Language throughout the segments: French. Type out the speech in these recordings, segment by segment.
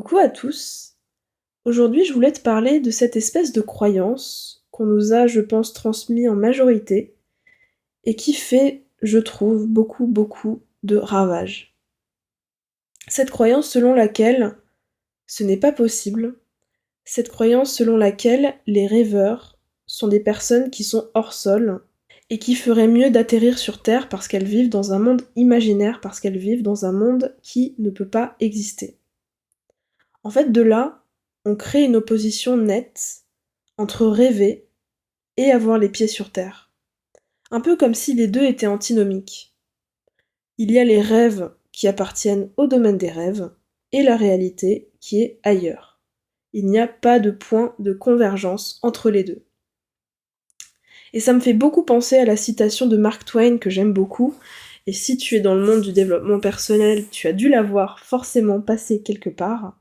Coucou à tous. Aujourd'hui, je voulais te parler de cette espèce de croyance qu'on nous a, je pense, transmis en majorité et qui fait, je trouve, beaucoup de ravages. Cette croyance selon laquelle ce n'est pas possible, cette croyance selon laquelle les rêveurs sont des personnes qui sont hors sol et qui feraient mieux d'atterrir sur Terre parce qu'elles vivent dans un monde imaginaire, parce qu'elles vivent dans un monde qui ne peut pas exister. En fait, de là, on crée une opposition nette entre rêver et avoir les pieds sur terre. Un peu comme si les deux étaient antinomiques. Il y a les rêves qui appartiennent au domaine des rêves et la réalité qui est ailleurs. Il n'y a pas de point de convergence entre les deux. Et ça me fait beaucoup penser à la citation de Mark Twain que j'aime beaucoup, et si tu es dans le monde du développement personnel, tu as dû la voir forcément passer quelque part.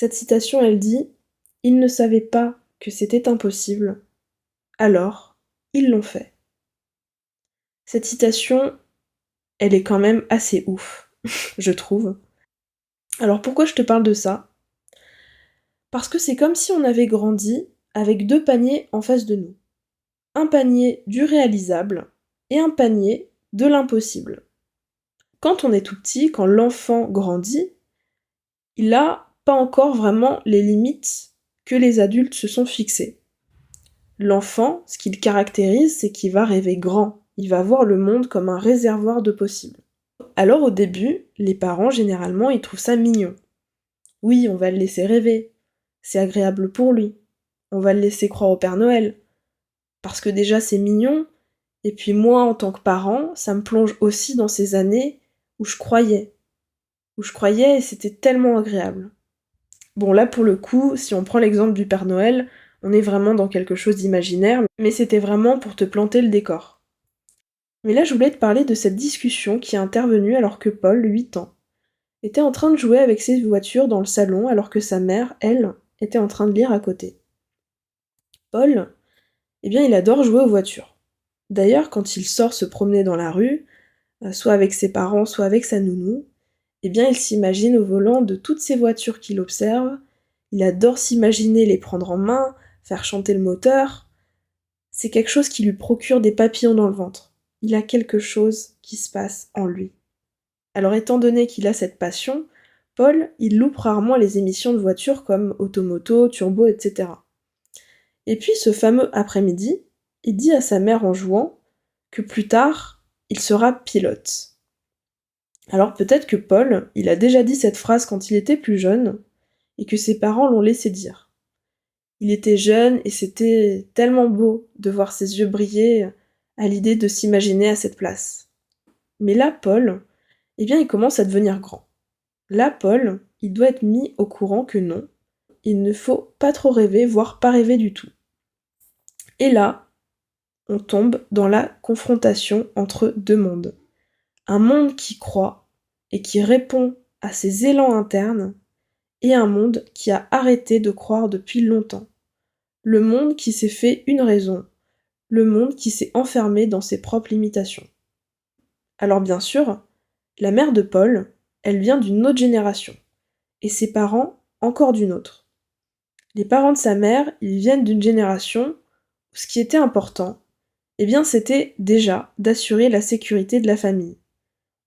Cette citation, elle dit « Ils ne savaient pas que c'était impossible, alors ils l'ont fait ». Cette citation, elle est quand même assez ouf, je trouve. Alors pourquoi je te parle de ça? Parce que c'est comme si on avait grandi avec deux paniers en face de nous. Un panier du réalisable et un panier de l'impossible. Quand on est tout petit, quand l'enfant grandit, il n'a pas encore vraiment les limites que les adultes se sont fixées. L'enfant, ce qui le caractérise, c'est qu'il va rêver grand. Il va voir le monde comme un réservoir de possibles. Alors au début, les parents, généralement, ils trouvent ça mignon. Oui, on va le laisser rêver. C'est agréable pour lui. On va le laisser croire au Père Noël. Parce que déjà, c'est mignon. Et puis moi, en tant que parent, ça me plonge aussi dans ces années où je croyais. Où je croyais et c'était tellement agréable. Bon, là, pour le coup, si on prend l'exemple du Père Noël, on est vraiment dans quelque chose d'imaginaire, mais c'était vraiment pour te planter le décor. Mais là, je voulais te parler de cette discussion qui est intervenue alors que Paul, 8 ans, était en train de jouer avec ses voitures dans le salon alors que sa mère, elle, était en train de lire à côté. Paul, eh bien, il adore jouer aux voitures. D'ailleurs, quand il sort se promener dans la rue, soit avec ses parents, soit avec sa nounou, eh bien, il s'imagine au volant de toutes ces voitures qu'il observe. Il adore s'imaginer les prendre en main, faire chanter le moteur. C'est quelque chose qui lui procure des papillons dans le ventre. Il a quelque chose qui se passe en lui. Alors étant donné qu'il a cette passion, Paul, il loupe rarement les émissions de voitures comme Automoto, Turbo, etc. Et puis ce fameux après-midi, il dit à sa mère en jouant que plus tard, il sera pilote. Alors peut-être que Paul, il a déjà dit cette phrase quand il était plus jeune, et que ses parents l'ont laissé dire. Il était jeune et c'était tellement beau de voir ses yeux briller à l'idée de s'imaginer à cette place. Mais là, Paul, eh bien, il commence à devenir grand. Là, Paul, il doit être mis au courant que non, il ne faut pas trop rêver, voire pas rêver du tout. Et là, on tombe dans la confrontation entre deux mondes. Un monde qui croit et qui répond à ses élans internes, et un monde qui a arrêté de croire depuis longtemps. Le monde qui s'est fait une raison, le monde qui s'est enfermé dans ses propres limitations. Alors bien sûr, la mère de Paul, elle vient d'une autre génération, et ses parents encore d'une autre. Les parents de sa mère, ils viennent d'une génération où ce qui était important, eh bien c'était déjà d'assurer la sécurité de la famille.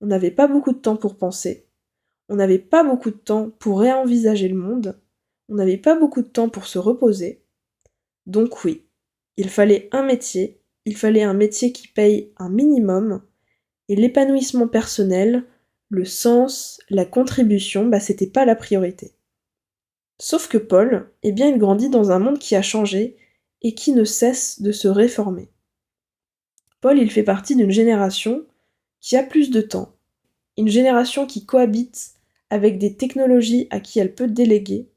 On n'avait pas beaucoup de temps pour penser, on n'avait pas beaucoup de temps pour réenvisager le monde, on n'avait pas beaucoup de temps pour se reposer. Donc oui, il fallait un métier qui paye un minimum, et l'épanouissement personnel, le sens, la contribution, c'était pas la priorité. Sauf que Paul, eh bien il grandit dans un monde qui a changé et qui ne cesse de se réformer. Paul, il fait partie d'une génération qui a plus de temps, une génération qui cohabite avec des technologies à qui elle peut déléguer,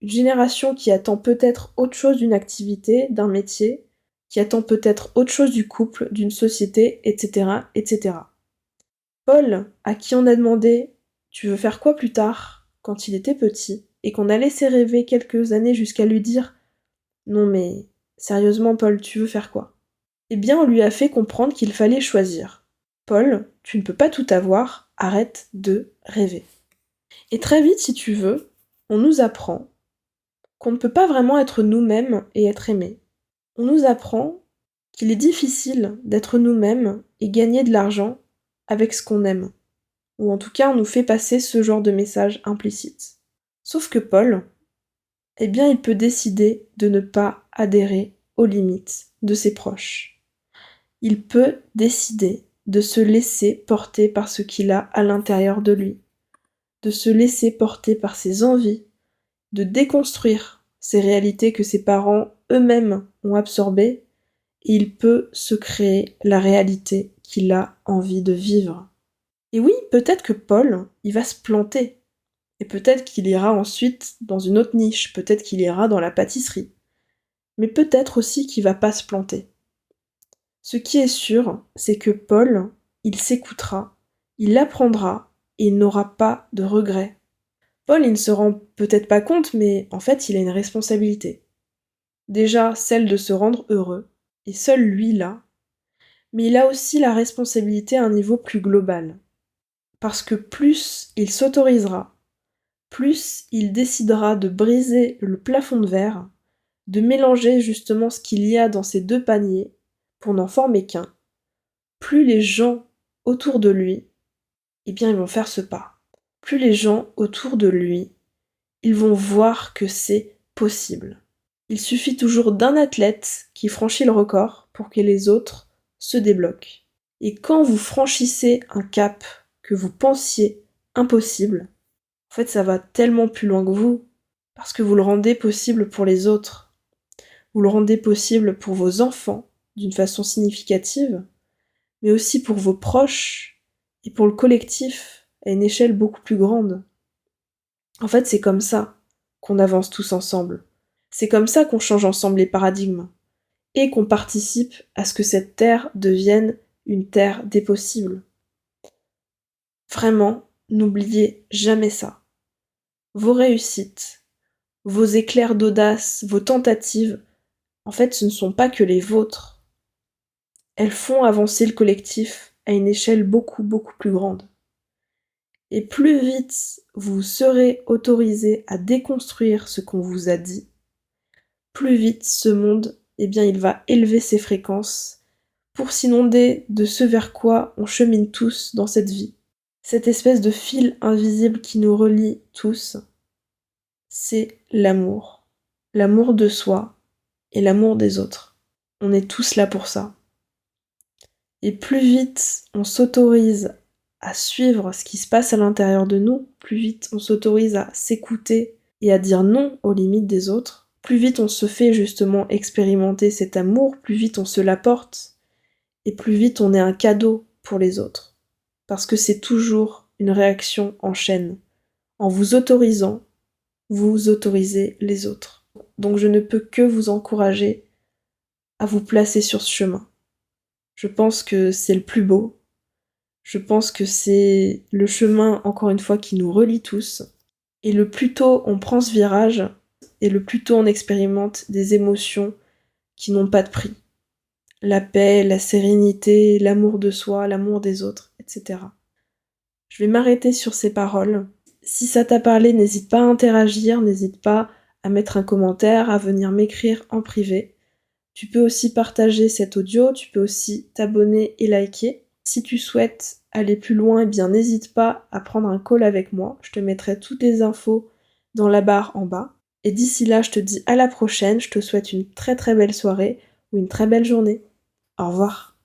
une génération qui attend peut-être autre chose d'une activité, d'un métier, qui attend peut-être autre chose du couple, d'une société, etc., etc. Paul, à qui on a demandé « Tu veux faire quoi plus tard ?» quand il était petit, et qu'on a laissé rêver quelques années jusqu'à lui dire « Non mais, sérieusement Paul, tu veux faire quoi ?» Eh bien on lui a fait comprendre qu'il fallait choisir. Paul, tu ne peux pas tout avoir, arrête de rêver. Et très vite, si tu veux, On nous apprend qu'on ne peut pas vraiment être nous-mêmes et être aimé. On nous apprend qu'il est difficile d'être nous-mêmes et gagner de l'argent avec ce qu'on aime. Ou en tout cas, on nous fait passer ce genre de message implicite. Sauf que Paul, eh bien, il peut décider de ne pas adhérer aux limites de ses proches. Il peut décider de se laisser porter par ce qu'il a à l'intérieur de lui, de se laisser porter par ses envies, de déconstruire ces réalités que ses parents eux-mêmes ont absorbées, et il peut se créer la réalité qu'il a envie de vivre. Et oui, peut-être que Paul, il va se planter, et peut-être qu'il ira ensuite dans une autre niche, peut-être qu'il ira dans la pâtisserie, mais peut-être aussi qu'il va pas se planter. Ce qui est sûr, c'est que Paul, il s'écoutera, il apprendra, et il n'aura pas de regrets. Paul, il ne se rend peut-être pas compte, mais en fait, il a une responsabilité. Déjà, celle de se rendre heureux, et seul lui là, mais il a aussi la responsabilité à un niveau plus global. Parce que plus il s'autorisera, plus il décidera de briser le plafond de verre, de mélanger justement ce qu'il y a dans ces deux paniers pour n'en former qu'un, plus les gens autour de lui, eh bien ils vont faire ce pas. Plus les gens autour de lui, ils vont voir que c'est possible. Il suffit toujours d'un athlète qui franchit le record pour que les autres se débloquent. Et quand vous franchissez un cap que vous pensiez impossible, en fait ça va tellement plus loin que vous, parce que vous le rendez possible pour les autres. Vous le rendez possible pour vos enfants d'une façon significative, mais aussi pour vos proches et pour le collectif à une échelle beaucoup plus grande. En fait, c'est comme ça qu'on avance tous ensemble. C'est comme ça qu'on change ensemble les paradigmes et qu'on participe à ce que cette terre devienne une terre des possibles. Vraiment, n'oubliez jamais ça. Vos réussites, vos éclairs d'audace, vos tentatives, en fait, ce ne sont pas que les vôtres. Elles font avancer le collectif à une échelle beaucoup, beaucoup plus grande. Et plus vite vous serez autorisé à déconstruire ce qu'on vous a dit, plus vite ce monde, eh bien, il va élever ses fréquences pour s'inonder de ce vers quoi on chemine tous dans cette vie. Cette espèce de fil invisible qui nous relie tous, c'est l'amour. L'amour de soi et l'amour des autres. On est tous là pour ça. Et plus vite on s'autorise à suivre ce qui se passe à l'intérieur de nous, plus vite on s'autorise à s'écouter et à dire non aux limites des autres, plus vite on se fait justement expérimenter cet amour, plus vite on se l'apporte, et plus vite on est un cadeau pour les autres. Parce que c'est toujours une réaction en chaîne. En vous autorisant, vous autorisez les autres. Donc je ne peux que vous encourager à vous placer sur ce chemin. Je pense que c'est le plus beau. Je pense que c'est le chemin, encore une fois, qui nous relie tous. Et le plus tôt on prend ce virage, et le plus tôt on expérimente des émotions qui n'ont pas de prix. La paix, la sérénité, l'amour de soi, l'amour des autres, etc. Je vais m'arrêter sur ces paroles. Si ça t'a parlé, n'hésite pas à interagir, n'hésite pas à mettre un commentaire, à venir m'écrire en privé. Tu peux aussi partager cet audio, tu peux aussi t'abonner et liker. Si tu souhaites aller plus loin, eh bien n'hésite pas à prendre un call avec moi. Je te mettrai toutes les infos dans la barre en bas. Et d'ici là, je te dis à la prochaine. Je te souhaite une très très belle soirée ou une très belle journée. Au revoir.